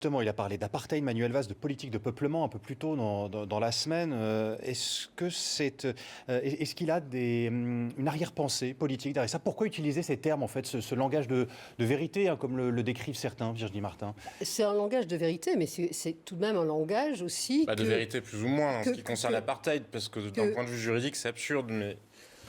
Justement, il a parlé d'apartheid, Manuel Valls, de politique de peuplement un peu plus tôt dans la semaine. Est-ce qu'il a une arrière-pensée politique derrière ça? Pourquoi utiliser ces termes, en fait, ce langage de vérité, hein, comme le décrivent certains, Virginie Martin? C'est un langage de vérité, mais c'est tout de même un langage aussi... de vérité plus ou moins en ce qui concerne l'apartheid, parce que d'un point de vue juridique, c'est absurde, Mais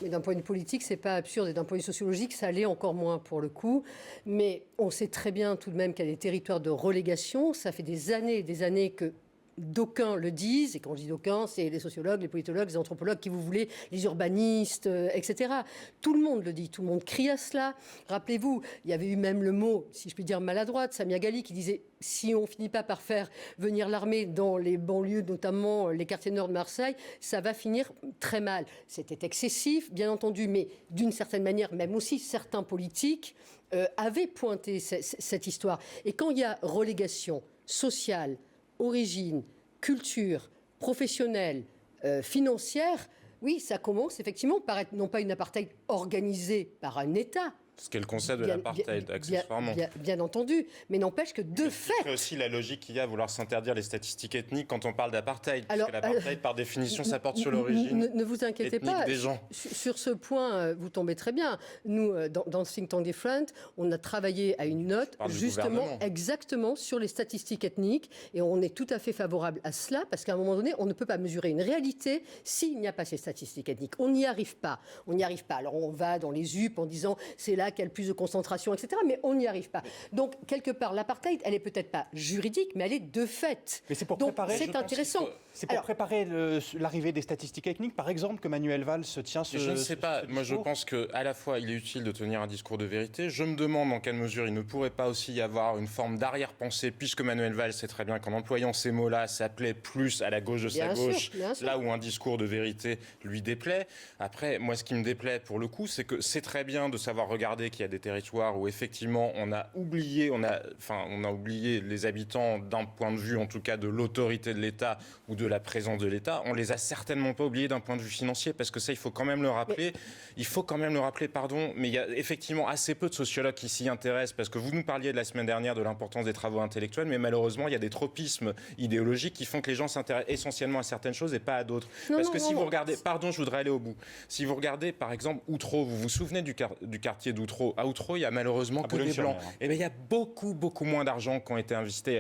d'un point de vue politique, c'est pas absurde. Et d'un point de vue sociologique, ça l'est encore moins pour le coup. Mais on sait très bien tout de même qu'il y a des territoires de relégation. Ça fait des années et des années que d'aucuns le disent. Et quand je dis d'aucuns, c'est les sociologues, les politologues, les anthropologues, qui vous voulez, les urbanistes, etc. Tout le monde le dit. Tout le monde crie à cela. Rappelez-vous, il y avait eu même le mot, si je puis dire maladroit, de Samia Ghali qui disait « si on finit pas par faire venir l'armée dans les banlieues, notamment les quartiers nord de Marseille, ça va finir très mal ». C'était excessif, bien entendu, mais d'une certaine manière, même aussi certains politiques avaient pointé cette histoire. Et quand il y a relégation sociale, origine, culture, professionnelle, financière, oui, ça commence effectivement par être non pas une apartheid organisée par un État. ce qu'est le concept de l'apartheid, accessoirement. Bien entendu, mais n'empêche que de fait... C'est aussi la logique qu'il y a à vouloir s'interdire les statistiques ethniques quand on parle d'apartheid, parce que l'apartheid, par définition, ça porte sur l'origine ne vous inquiétez pas, des gens. Sur ce point, vous tombez très bien. Nous, dans le think tank Different, on a travaillé à une note, justement, exactement sur les statistiques ethniques, et on est tout à fait favorable à cela, parce qu'à un moment donné, on ne peut pas mesurer une réalité s'il n'y a pas ces statistiques ethniques. On n'y arrive pas. On n'y arrive pas. Alors, on va dans les UP en disant, c'est là qu'il y a le plus de concentration, etc. Mais on n'y arrive pas. Donc, quelque part, l'apartheid, elle est peut-être pas juridique, mais elle est de fait. Mais c'est pour donc, préparer. c'est intéressant. C'est pour préparer l'arrivée des statistiques ethniques, par exemple, que Manuel Valls se tient ce. Je ne sais pas. Moi, je pense qu'à la fois, il est utile de tenir un discours de vérité. Je me demande en quelle mesure il ne pourrait pas aussi y avoir une forme d'arrière-pensée, puisque Manuel Valls sait très bien qu'en employant ces mots-là, s'appelait plus à la gauche de sa gauche, là où un discours de vérité lui déplaît. Après, moi, ce qui me déplaît, pour le coup, c'est que c'est très bien de savoir regarder qu'il y a des territoires où, effectivement, on a oublié les habitants d'un point de vue, en tout cas, de l'autorité de l'État ou de la présence de l'État. On les a certainement pas oubliés d'un point de vue financier, parce que ça, il faut quand même le rappeler. Mais il y a effectivement assez peu de sociologues qui s'y intéressent, parce que vous nous parliez de la semaine dernière de l'importance des travaux intellectuels, mais malheureusement, il y a des tropismes idéologiques qui font que les gens s'intéressent essentiellement à certaines choses et pas à d'autres. Si vous regardez, je voudrais aller au bout. Si vous regardez, par exemple, Outreau, vous vous souvenez du quartier d'Outreau? À Outreau, il y a malheureusement que des blancs. Et bien, il y a beaucoup moins d'argent qui a été investi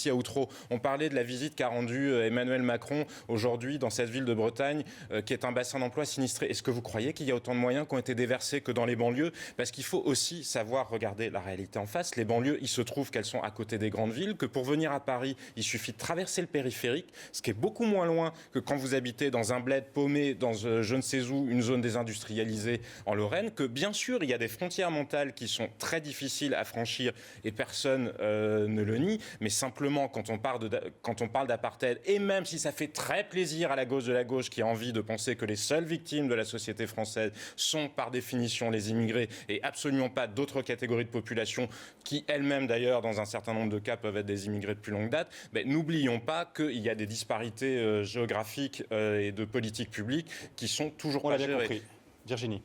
à Outreau. On parlait de la visite qu'a rendue Emmanuel Macron aujourd'hui dans cette ville de Bretagne, qui est un bassin d'emploi sinistré. Est-ce que vous croyez qu'il y a autant de moyens qui ont été déversés que dans les banlieues? Parce qu'il faut aussi savoir regarder la réalité en face. Les banlieues, il se trouve qu'elles sont à côté des grandes villes, que pour venir à Paris, il suffit de traverser le périphérique, ce qui est beaucoup moins loin que quand vous habitez dans un bled paumé, dans je ne sais où, une zone désindustrialisée en Lorraine, que bien sûr, il y a des frontières mentales qui sont très difficiles à franchir et personne ne le nie, mais simplement quand on parle d'apartheid, et même si ça fait très plaisir à la gauche qui a envie de penser que les seules victimes de la société française sont par définition les immigrés et absolument pas d'autres catégories de population qui elles-mêmes d'ailleurs dans un certain nombre de cas peuvent être des immigrés de plus longue date, n'oublions pas qu'il y a des disparités géographiques et de politiques publiques qui sont toujours pas gérées. Compris. Virginie.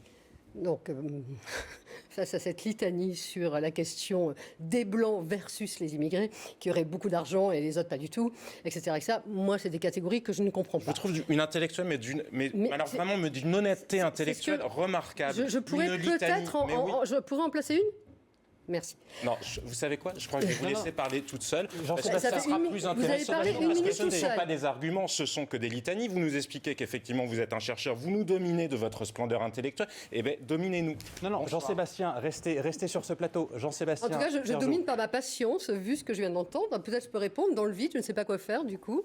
Donc, face à cette litanie sur la question des Blancs versus les immigrés, qui auraient beaucoup d'argent et les autres pas du tout, etc. Moi, c'est des catégories que je ne comprends pas. Je trouve une intellectuelle, mais d'une honnêteté intellectuelle remarquable. Je pourrais peut-être je pourrais en placer une. Merci. Non, vous savez quoi? Je crois que je vais vous laisser parler toute seule. Ça sera plus intéressant. Parce que ce ne sont pas des arguments, ce sont que des litanies. Vous nous expliquez qu'effectivement vous êtes un chercheur, vous nous dominez de votre splendeur intellectuelle. Eh bien, dominez-nous. Non, Jean-Sébastien, restez sur ce plateau. Jean-Sébastien. En tout cas, je domine par ma patience, vu ce que je viens d'entendre. Peut-être je peux répondre dans le vide, je ne sais pas quoi faire du coup.